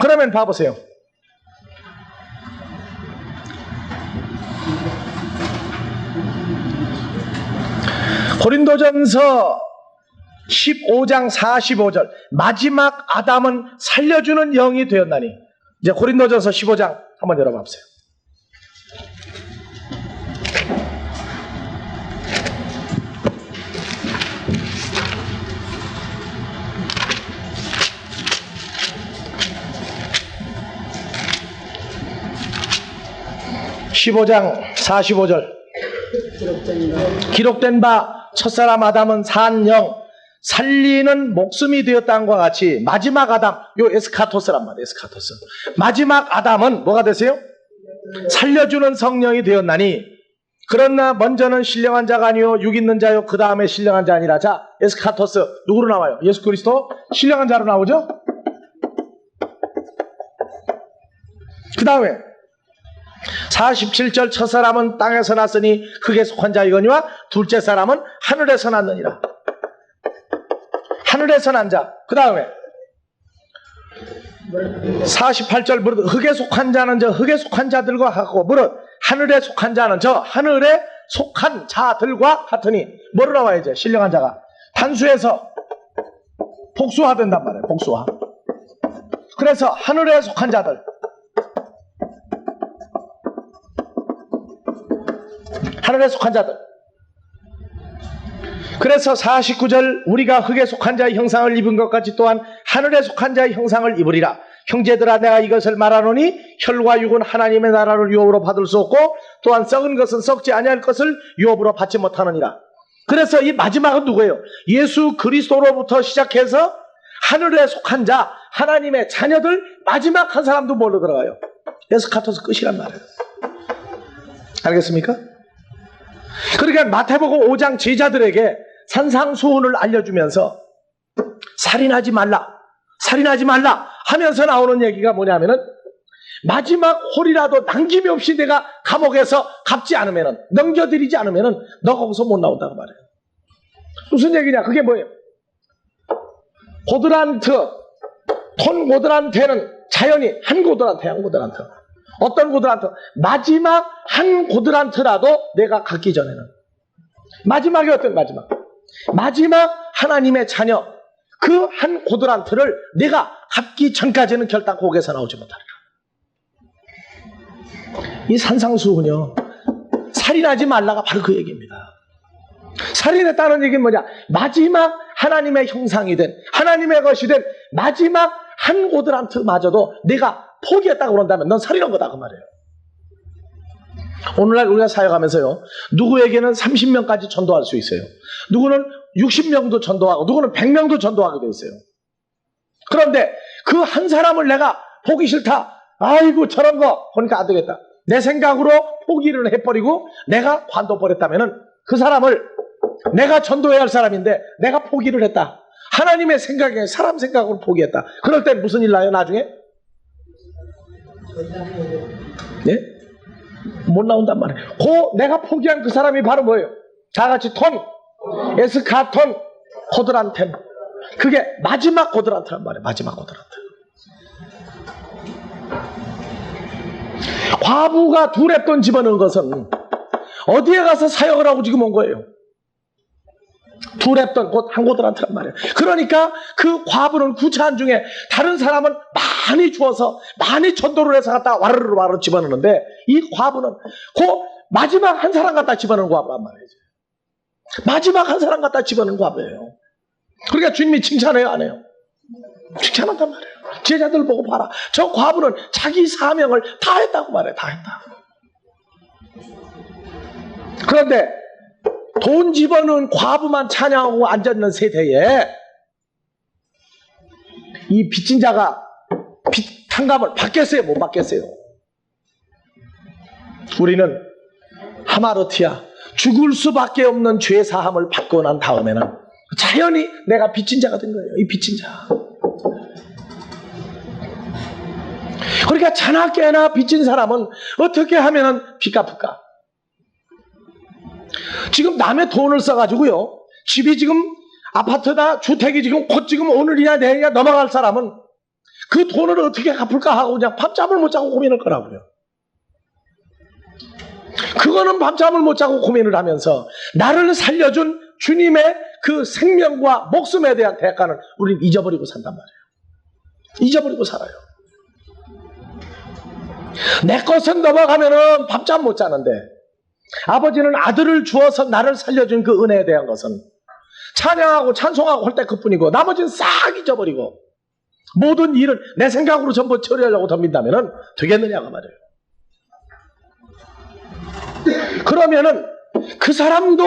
그러면 봐보세요. 고린도전서 15장 45절 마지막 아담은 살려주는 영이 되었나니. 이제 고린도전서 15장 한번 열어봐 보세요. (15장 45절) 기록된 바 첫사람 아담은 산 영 살리는 목숨이 되었다는 것과 같이 마지막 아담, 요 에스카토스란 말이에요. 에스카토스. 마지막 아담은 뭐가 되세요? 살려주는 성령이 되었나니. 그러나 먼저는 신령한 자가 아니요 육 있는 자요 그 다음에 신령한 자 아니라. 자, 에스카토스 누구로 나와요? 예수 그리스도 신령한 자로 나오죠? 그 다음에 47절 첫사람은 땅에서 났으니 그게 속한 자이거니와 둘째 사람은 하늘에서 났느니라. 하늘에서 난 자. 그 다음에 48절 무릇 흙에 속한 자는 저 흙에 속한 자들과 같고 무릇 하늘에 속한 자는 저 하늘에 속한 자들과 같으니. 뭐로 나와야죠? 신령한 자가 단수에서 복수화 된단 말이에요. 복수화. 그래서 하늘에 속한 자들, 하늘에 속한 자들. 그래서 49절 우리가 흙에 속한 자의 형상을 입은 것 같이 또한 하늘에 속한 자의 형상을 입으리라. 형제들아 내가 이것을 말하노니 혈과 육은 하나님의 나라를 유업으로 받을 수 없고 또한 썩은 것은 썩지 아니할 것을 유업으로 받지 못하느니라. 그래서 이 마지막은 누구예요? 예수 그리스도로부터 시작해서 하늘에 속한 자, 하나님의 자녀들 마지막 한 사람도 뭘로 들어가요? 에스카토스 끝이란 말이에요. 알겠습니까? 그러니까 마태복음 5장 제자들에게 산상수훈을 알려주면서 살인하지 말라 하면서 나오는 얘기가 뭐냐면은 마지막 홀이라도 남김없이 내가 감옥에서 갚지 않으면은, 넘겨드리지 않으면은 너 거기서 못 나온다고 말해요. 무슨 얘기냐? 그게 뭐예요? 고드란트, 톤 고드란트는 자연히 한 고드란트. 어떤 고드란트? 마지막 한 고드란트라도 내가 갖기 전에는. 마지막이 어떤 마지막? 마지막 하나님의 자녀, 그 한 고드란트를 내가 갚기 전까지는 결단 고개에서 나오지 못하리라. 이 산상수훈이요, 살인하지 말라가 바로 그 얘기입니다. 살인했다는 얘기는 뭐냐? 마지막 하나님의 형상이 된, 하나님의 것이 된 마지막 한 고드란트마저도 내가 포기했다고 그런다면 넌 살인한 거다 그 말이에요. 오늘날 우리가 사역하면서요, 누구에게는 30명까지 전도할 수 있어요. 누구는 60명도 전도하고 누구는 100명도 전도하게 돼 있어요. 그런데 그 한 사람을 내가 보기 싫다, 아이고 저런 거 보니까 안 되겠다, 내 생각으로 포기를 해버리고 내가 관둬버렸다면은 그 사람을, 내가 전도해야 할 사람인데 내가 포기를 했다, 하나님의 생각에 사람 생각으로 포기했다, 그럴 땐 무슨 일 나요? 나중에 네? 못 나온단 말이에요. 내가 포기한 그 사람이 바로 뭐예요? 다 같이 톤, 에스카톤, 고드란텐. 그게 마지막 고드란트란 말이에요. 마지막 고드란트. 과부가 두 랩돈 집어넣은 것은 어디에 가서 사역을 하고 지금 온 거예요? 두 랩돈, 곧 한 고드란트란 말이에요. 그러니까 그 과부는 구차한 중에 다른 사람은 많이 주어서 많이 전도를 해서 갖다 와르르 집어넣는데, 이 과부는 그 마지막 한 사람 갖다 집어넣은 과부란 말이죠. 마지막 한 사람 갖다 집어넣은 과부예요. 그러니까 주님이 칭찬해요, 안 해요? 칭찬한단 말이에요. 제자들 보고 봐라, 저 과부는 자기 사명을 다 했다고 말해요. 다 했다. 그런데 돈 집어넣은 과부만 찬양하고 앉아있는 세대에 이 빚진 자가 빚 탕감을 받겠어요? 못 받겠어요? 우리는 하마르티아, 죽을 수밖에 없는 죄사함을 받고 난 다음에는 자연히 내가 빚진 자가 된 거예요. 이 빚진 자. 그러니까 자나깨나 빚진 사람은 어떻게 하면 빚 갚을까? 지금 남의 돈을 써가지고요, 집이 지금 아파트나 주택이 지금 곧 지금 오늘이냐 내일이냐 넘어갈 사람은 그 돈을 어떻게 갚을까 하고 그냥 밤잠을 못 자고 고민할 거라고요. 그거는 밤잠을 못 자고 고민을 하면서 나를 살려준 주님의 그 생명과 목숨에 대한 대가는 우리는 잊어버리고 산단 말이에요. 잊어버리고 살아요. 내 것은 넘어가면은 밤잠 못 자는데 아버지는 아들을 주어서 나를 살려준 그 은혜에 대한 것은 찬양하고 찬송하고 할 때 그뿐이고 나머지는 싹 잊어버리고 모든 일을 내 생각으로 전부 처리하려고 덤빈다면 되겠느냐가 말이에요. 그러면은 그 사람도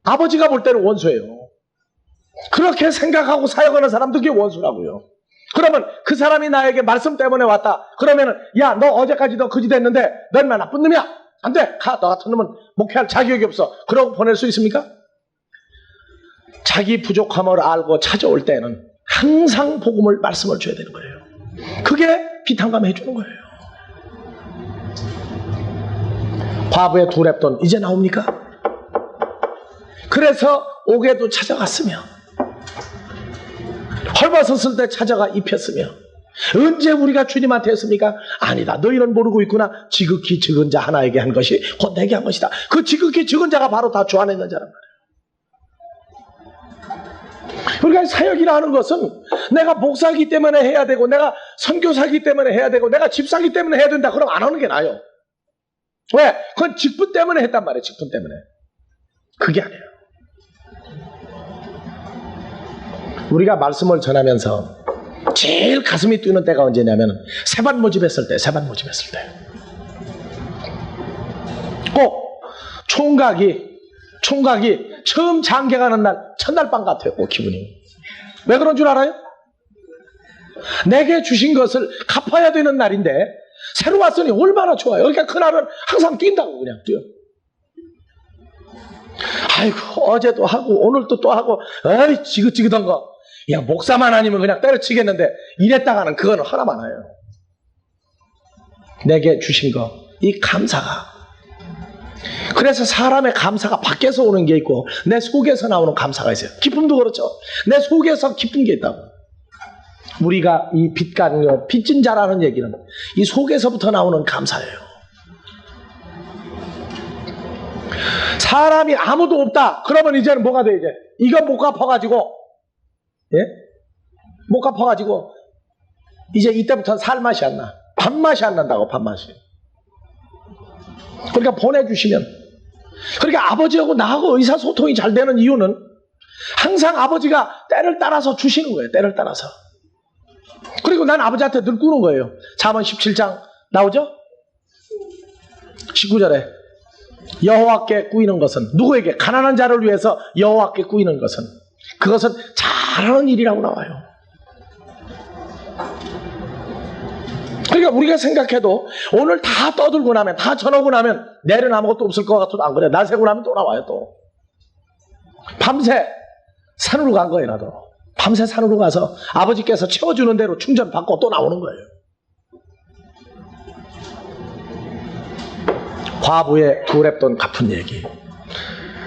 아버지가 볼 때는 원수예요. 그렇게 생각하고 사역하는 사람도 그게 원수라고요. 그러면 그 사람이 나에게 말씀 때문에 왔다. 그러면은 야, 너 어제까지 너 거지 됐는데 너 얼마나 나쁜 놈이야. 안 돼. 가. 너 같은 놈은 목회할 자격이 없어. 그러고 보낼 수 있습니까? 자기 부족함을 알고 찾아올 때는 항상 복음을 말씀을 줘야 되는 거예요. 그게 비탄감 해주는 거예요. 과부의 두 랩돈 이제 나옵니까? 그래서 옥에도 찾아갔으며 헐벗었을 때 찾아가 입혔으며 언제 우리가 주님한테 했습니까? 아니다. 너희는 모르고 있구나. 지극히 적은 자 하나에게 한 것이 곧 내게 한 것이다. 그 지극히 적은 자가 바로 다 주 안에 있는 자란 말이에요. 그러니까 사역이라는 것은 내가 목사기 때문에 해야 되고 내가 선교사기 때문에 해야 되고 내가 집사기 때문에 해야 된다. 그럼 안 하는 게 나아요. 왜? 그건 직분 때문에 했단 말이에요. 직분 때문에. 그게 아니에요. 우리가 말씀을 전하면서 제일 가슴이 뛰는 때가 언제냐면 세반 모집했을 때, 세반 모집했을 때. 꼭 총각이 처음 장계가는 날 첫날 밤 같아요. 꼭 기분이. 왜 그런 줄 알아요? 내게 주신 것을 갚아야 되는 날인데 새로 왔으니 얼마나 좋아요. 그러니까 그날은 항상 뛴다고 그냥 뛰어. 아이고 어제도 하고 오늘도 또 하고 어이 지긋지긋한 거. 야 목사만 아니면 그냥 때려치겠는데 이랬다가는 그거는 하나만 해요. 내게 주신 거 이 감사가. 그래서 사람의 감사가 밖에서 오는 게 있고 내 속에서 나오는 감사가 있어요. 기쁨도 그렇죠. 내 속에서 기쁜 게 있다고. 우리가 이 빚진 자라는 얘기는 이 속에서부터 나오는 감사예요. 사람이 아무도 없다. 그러면 이제는 뭐가 돼 이제? 이거 못 갚아가지고 예? 못 갚아가지고 이제 이때부터는 살맛이 안 나. 밥맛이 안 난다고. 밥맛이. 그러니까 보내주시면 그러니까 아버지하고 나하고 의사소통이 잘 되는 이유는 항상 아버지가 때를 따라서 주시는 거예요. 때를 따라서. 그리고 난 아버지한테 늘 꾸는 거예요. 잠언 17장 나오죠? 19절에 여호와께 꾸이는 것은 누구에게? 가난한 자를 위해서 여호와께 꾸이는 것은 그것은 잘하는 일이라고 나와요. 그러니까 우리가 생각해도 오늘 다 떠들고 나면 다 전하고 나면 내일은 아무것도 없을 것 같아도 안 그래. 날 새고 나면 또 나와요. 또 밤새 산으로 간 거예요. 나도 밤새 산으로 가서 아버지께서 채워주는 대로 충전받고 또 나오는 거예요. 과부의 두 랩돈 갚은 얘기.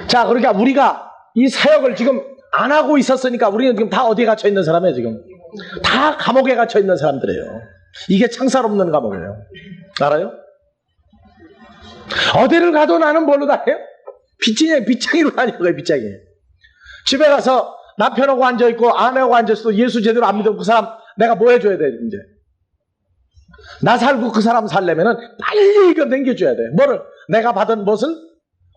자, 그러니까 우리가 이 사역을 지금 안 하고 있었으니까 우리는 지금 다 어디에 갇혀 있는 사람이에요. 지금 다 감옥에 갇혀 있는 사람들이에요. 이게 창살 없는 감옥이에요. 알아요? 어디를 가도 나는 뭘로 다녀요? 빚쟁이로 다니는 빚쟁이. 집에 가서 남편하고 앉아있고 아내하고 앉아있어도 예수 제대로 안 믿으면 그 사람 내가 뭐 해줘야 돼 이제? 나 살고 그 사람 살려면은 빨리 이거 남겨줘야 돼. 뭐를? 내가 받은 무엇을?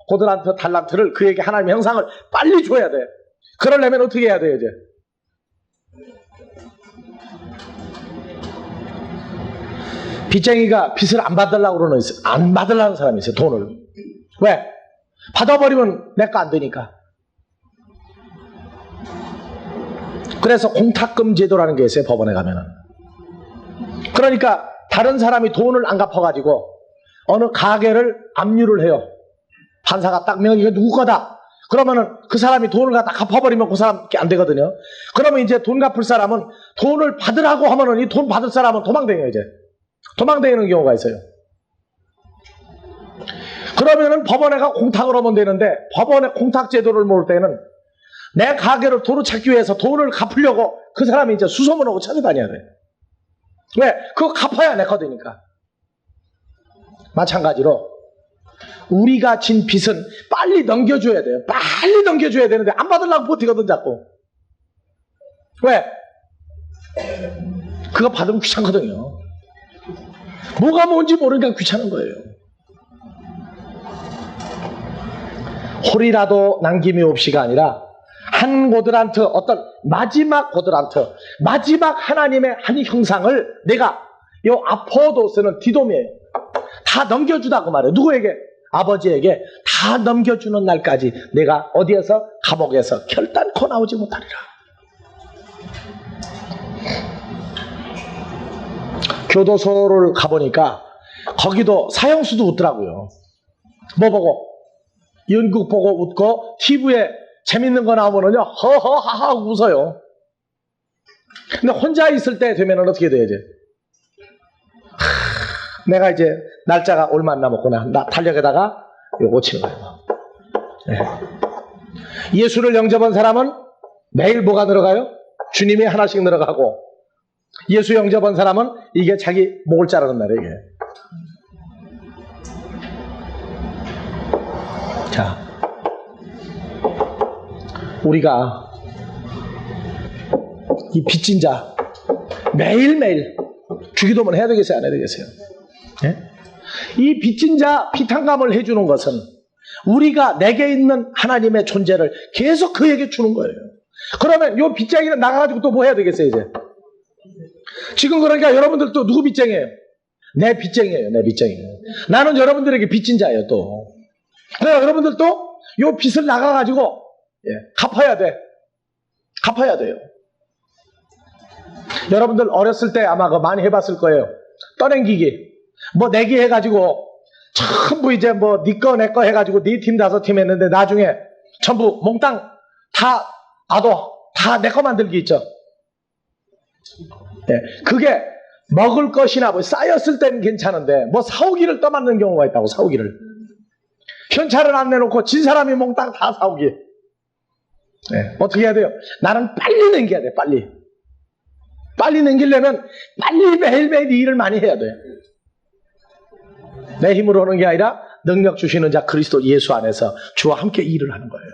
고들란트 달란트를 그에게 하나님의 형상을 빨리 줘야 돼. 그러려면 어떻게 해야 돼요 이제? 빚쟁이가 빚을 안 받으려고 그러는 있어요. 안 받으려는 사람이 있어요. 돈을. 왜? 받아버리면 내 거 안 되니까. 그래서 공탁금 제도라는 게 있어요. 법원에 가면은. 그러니까 다른 사람이 돈을 안 갚아가지고 어느 가게를 압류를 해요. 판사가 딱 명의 이거 누구 거다. 그러면은 그 사람이 돈을 갖다 갚아버리면 그 사람밖에 안 되거든요. 그러면 이제 돈 갚을 사람은 돈을 받으라고 하면은 이 돈 받을 사람은 도망다녀요, 이제. 도망다니는 경우가 있어요. 그러면은 법원에 가 공탁을 하면 되는데, 법원에 공탁 제도를 모을 때는 내 가게를 도로 찾기 위해서 돈을 갚으려고 그 사람이 이제 수소문하고 찾아다녀야 돼. 왜? 그거 갚아야 내 거되니까. 마찬가지로 우리가 진 빚은 빨리 넘겨줘야 돼요. 빨리 넘겨줘야 되는데 안 받으려고 버티거든 자꾸. 왜? 그거 받으면 귀찮거든요. 뭐가 뭔지 모르니까 귀찮은 거예요. 홀이라도 남김이 없이가 아니라 한 고드란트, 어떤 마지막 고드란트, 마지막 하나님의 한 형상을 내가 요 아포도스는 디돔이에요. 다 넘겨주다고 말해요. 누구에게? 아버지에게 다 넘겨주는 날까지 내가 어디에서? 감옥에서 결단코 나오지 못하리라. 교도소를 가보니까 거기도 사형수도 웃더라고요. 뭐 보고? 연극 보고 웃고 TV에 재밌는 거 나오면은요 허허하하 웃어요. 근데 혼자 있을 때 되면은 어떻게 돼야지? 내가 이제 날짜가 얼마 안 남았구나. 나 달력에다가 요거 치는 거예요. 네. 예수를 영접한 사람은 매일 뭐가 늘어가요? 주님이 하나씩 늘어가고, 예수 영접한 사람은 이게 자기 목을 자르는 날이에요. 이게. 자, 우리가 이 빚진 자 매일매일 주기도문 해야 되겠어요? 안 해야 되겠어요? 네? 이 빚진 자 피탕감을 해주는 것은 우리가 내게 있는 하나님의 존재를 계속 그에게 주는 거예요. 그러면 이 빚쟁이는 나가가지고 또 뭐 해야 되겠어요? 이제 지금 그러니까 여러분들 또 누구 빚쟁이에요? 내 빚쟁이에요. 내 빚쟁이에요. 나는 여러분들에게 빚진 자예요. 또 그래서 여러분들도 이 빚을 나가가지고 갚아야 돼. 갚아야 돼요. 여러분들 어렸을 때 아마 그거 많이 해봤을 거예요. 떠넘기기. 뭐 내기 해가지고 전부 이제 뭐 네 거 내 거 해가지고 네 팀 다섯 팀 했는데 나중에 전부 몽땅 다 아도 다 내 거 만들기 있죠. 그게 먹을 것이나 뭐 쌓였을 때는 괜찮은데 뭐 사오기를 떠맡는 경우가 있다고. 사오기를. 현찰을 안 내놓고 진 사람이 몽땅 다 사오기. 어떻게 해야 돼요? 나는 빨리 남겨야 돼. 빨리 남기려면 빨리 매일매일 이 일을 많이 해야 돼. 내 힘으로 하는 게 아니라 능력 주시는 자 그리스도 예수 안에서 주와 함께 일을 하는 거예요.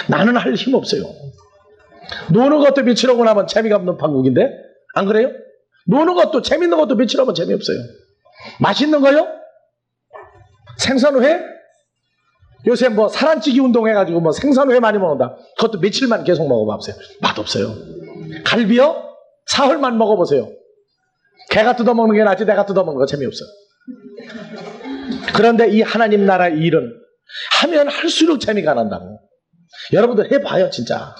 나는 할 힘 없어요. 노는 것도 며칠 하고 나면 재미가 없는 판국인데 안 그래요? 노는 것도 재밌는 것도 며칠 하면 재미없어요. 맛있는 거요? 생선회? 요새 뭐 사란찌기 운동해가지고 뭐 생선회 많이 먹는다. 그것도 며칠만 계속 먹어봐보세요. 맛없어요. 갈비요? 사흘만 먹어보세요. 개가 뜯어먹는 게 낫지 내가 뜯어먹는 거 재미없어. 그런데 이 하나님 나라의 일은 하면 할수록 재미가 난다고. 여러분들 해봐요 진짜.